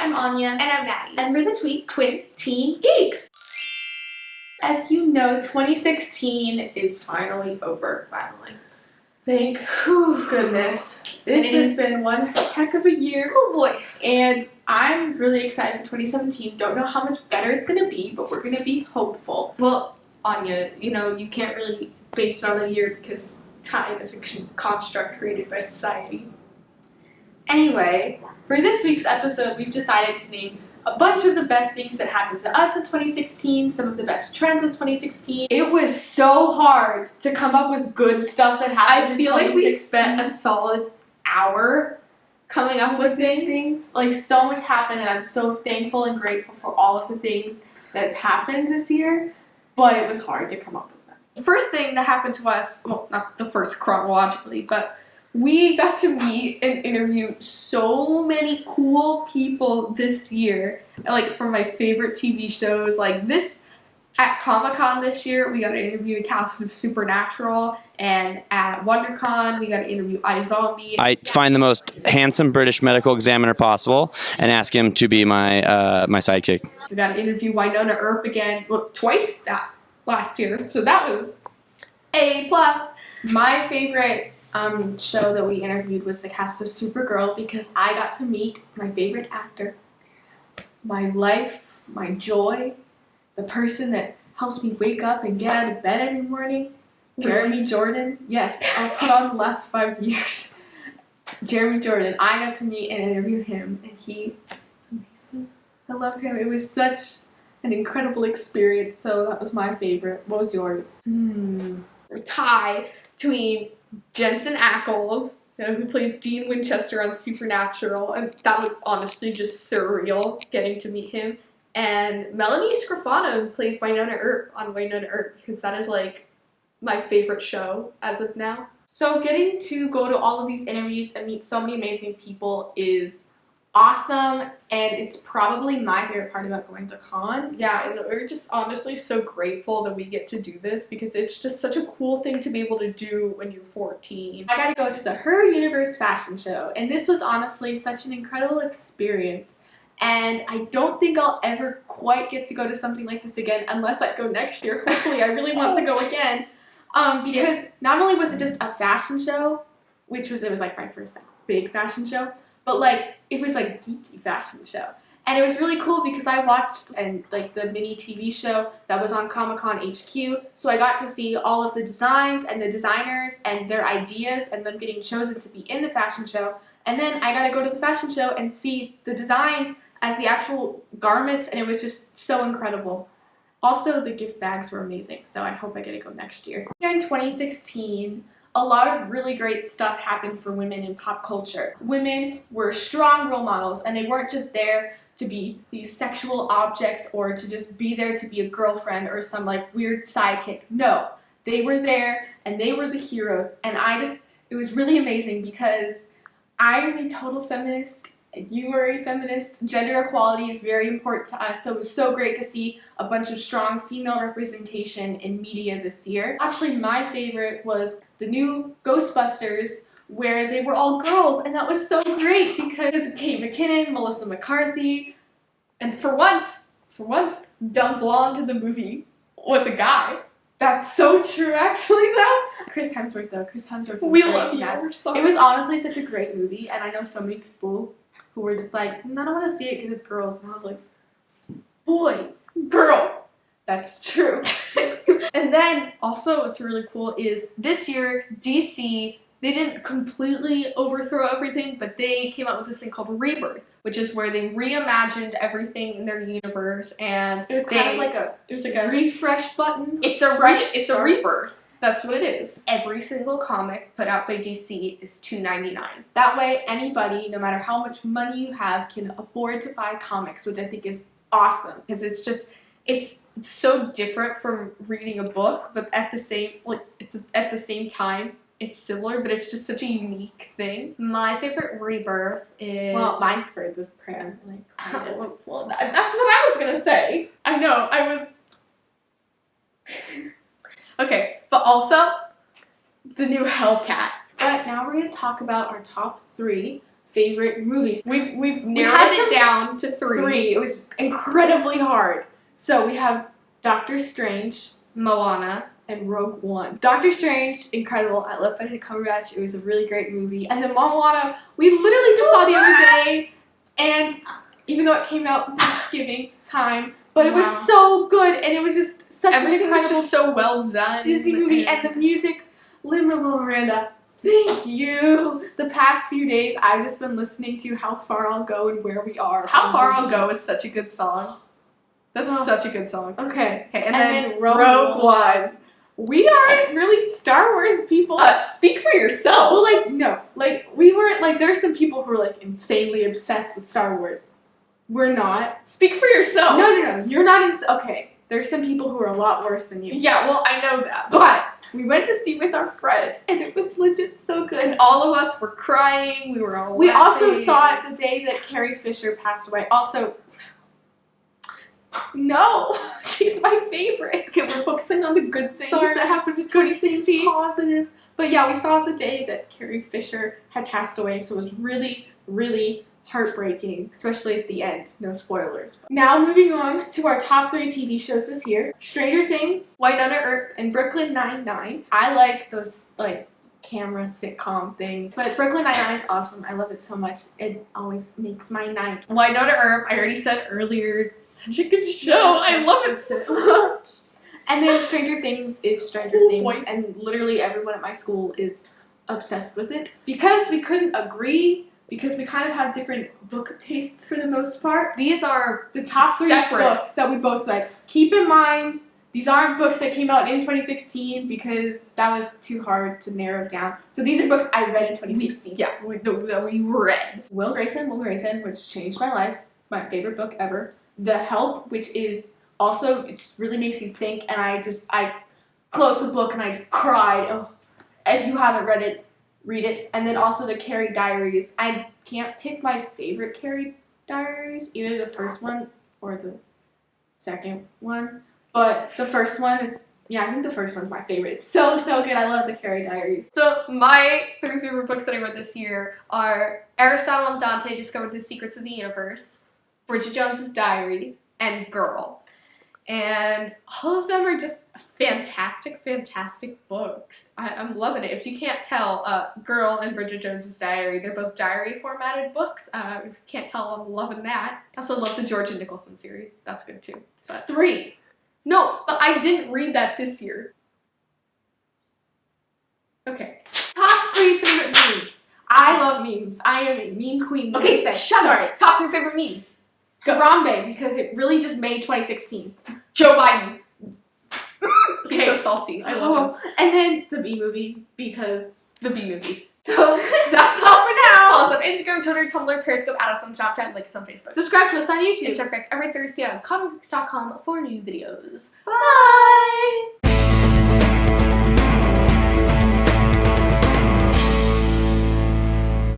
I'm Anya. And I'm Maddie. And we're the Twin Teen Geeks. As you know, 2016 is finally over. Finally. Thank goodness. This has been one heck of a year. Oh boy. And I'm really excited for 2017. Don't know how much better it's going to be, but we're going to be hopeful. Well, Anya, you can't really base it on the year because time is a construct created by society. Anyway, for this week's episode, we've decided to name a bunch of the best things that happened to us in 2016, some of the best trends in 2016. It was so hard to come up with good stuff that happened in 2016. I feel like we spent a solid hour coming up with these things. Like, so much happened, and I'm so thankful and grateful for all of the things that's happened this year, but it was hard to come up with them. The first thing that happened to us, well, not the first chronologically, but we got to meet and interview so many cool people this year. Like, from my favorite TV shows, like this, at Comic-Con this year, we got to interview the cast of Supernatural, and at WonderCon, we got to interview iZombie. I find the most handsome British medical examiner possible and ask him to be my my sidekick. We got to interview Winona Earp again, well, twice that last year, so that was A+. My favorite show that we interviewed was the cast of Supergirl because I got to meet my favorite actor, my life, my joy, the person that helps me wake up and get out of bed every morning, Jeremy Jordan. Yes, I'll put on the last 5 years. Jeremy Jordan. I got to meet and interview him, and he was amazing. I love him. It was such an incredible experience, so that was my favorite. What was yours? Tie between Jensen Ackles, who plays Dean Winchester on Supernatural, and that was honestly just surreal getting to meet him, and Melanie Scrofano, who plays Winona Earp on Winona Earp, because that is like my favorite show as of now. So getting to go to all of these interviews and meet so many amazing people is awesome, and it's probably my favorite part about going to cons. Yeah, and we're just honestly so grateful that we get to do this because it's just such a cool thing to be able to do when you're 14. I got to go to the Her Universe fashion show, and this was honestly such an incredible experience, and I don't think I'll ever quite get to go to something like this again unless I go next year. Hopefully, I really want to go again, because not only was it just a fashion show, it was like my first big fashion show, but like it was like geeky fashion show. And it was really cool because I watched like the mini TV show that was on Comic-Con HQ. So I got to see all of the designs and the designers and their ideas and them getting chosen to be in the fashion show. And then I got to go to the fashion show and see the designs as the actual garments, and it was just so incredible. Also, the gift bags were amazing, so I hope I get to go next year. In 2016, a lot of really great stuff happened for women in pop culture. Women were strong role models, and they weren't just there to be these sexual objects or to just be there to be a girlfriend or some like weird sidekick. No, they were there and they were the heroes, and it was really amazing because I am a total feminist. You are a feminist. Gender equality is very important to us, so it was so great to see a bunch of strong female representation in media this year. Actually, my favorite was the new Ghostbusters, where they were all girls, and that was so great because Kate McKinnon, Melissa McCarthy, and for once, dumb blonde in the movie was a guy. That's so true, actually, though. Chris Hemsworth was We great love in you. that. We're sorry. It was honestly such a great movie, and I know so many people who were just like, I don't want to see it because it's girls. And I was like, boy, girl, that's true. And then also what's really cool is this year DC, they didn't completely overthrow everything, but they came out with this thing called Rebirth, which is where they reimagined everything in their universe, and It was kind of like a refresh button. it's a rebirth. That's what it is. Every single comic put out by DC is $2.99. That way, anybody, no matter how much money you have, can afford to buy comics, which I think is awesome. Because it's so different from reading a book, but at the same time, it's similar, but it's just such a unique thing. My favorite Rebirth is... Well, mine's Birds of Prey. Well, that's what I was gonna say. I know, I was... Okay, but also, the new Hellcat. But now we're going to talk about our top 3 favorite movies. We've had narrowed it some- down to three. It was incredibly hard. So we have Doctor Strange, Moana. and Rogue One. Doctor Strange, incredible. I love Benedict Cumberbatch. It was a really great movie. And then Moana, we literally just saw the other day, and even though it came out Thanksgiving time, but it was so good, and it was just such an Everything was incredible just so well done. Disney movie, and the music, Lin-Manuel Miranda. Thank you. The past few days, I've just been listening to How Far I'll Go and Where We Are. How Far I'll Go is such a good song. That's such a good song. Okay. Okay, and then Rogue One. We aren't really Star Wars people. Speak for yourself. Well, like, no. Like, we weren't, like, there's some people who are, like, insanely obsessed with Star Wars. We're not. Speak for yourself. No. You're not okay. There's some people who are a lot worse than you. Yeah, well, I know that. But we went to see with our friends, and it was legit so good. And all of us were crying. We were all We laughing. also saw it the day that Carrie Fisher passed away. Also, no, she's my favorite. Okay, we're focusing on the good things Sorry. that happened in 2016. Positive. But yeah, we saw it the day that Carrie Fisher had passed away, so it was really, really heartbreaking, especially at the end. No spoilers. Now moving on to our top 3 TV shows this year. Stranger Things, Winona Earp, and Brooklyn Nine-Nine. I like those, like, camera sitcom things. But Brooklyn Nine-Nine is awesome. I love it so much. It always makes my night. Winona Earp, I already said earlier, it's such a good show. I love it so much. And then Stranger Things is Stranger Things, boy. and literally everyone at my school is obsessed with it. Because we couldn't agree, because we kind of have different book tastes for the most part, These are the top 3 separate books that we both read. Keep in mind, these aren't books that came out in 2016 because that was too hard to narrow down. So these are books I read in 2016. that we read. Will Grayson, which changed my life, my favorite book ever. The Help, which is also, it just really makes you think, and I closed the book and I just cried. Oh, if you haven't read it, read it. And then also the Carrie Diaries. I can't pick my favorite Carrie Diaries, either the first one or the second one. But the first one is, I think the first one's my favorite. It's so good. I love the Carrie Diaries. So my 3 favorite books that I read this year are Aristotle and Dante Discovered the Secrets of the Universe, Bridget Jones's Diary, and Girl. And all of them are just fantastic books. I'm loving it. If you can't tell, Girl and Bridget Jones's Diary, they're both diary formatted books. If you can't tell, I'm loving that. I also love the Georgia Nicholson series. That's good too. But 3. no, but I didn't read that this year. Okay. Top 3 favorite memes. I love memes. I am a meme queen. Okay, shut up. Top 3 favorite memes. Harambe, because it really just made 2016. Joe Biden. He's Okay. so salty. I love him. And then the B movie, because The B movie. so that's all for now. Follow us on Instagram, Twitter, Tumblr, Periscope, add us on Snapchat, like us on Facebook. Subscribe to us on And YouTube. check back every Thursday on ComicMix.com for new videos. Bye.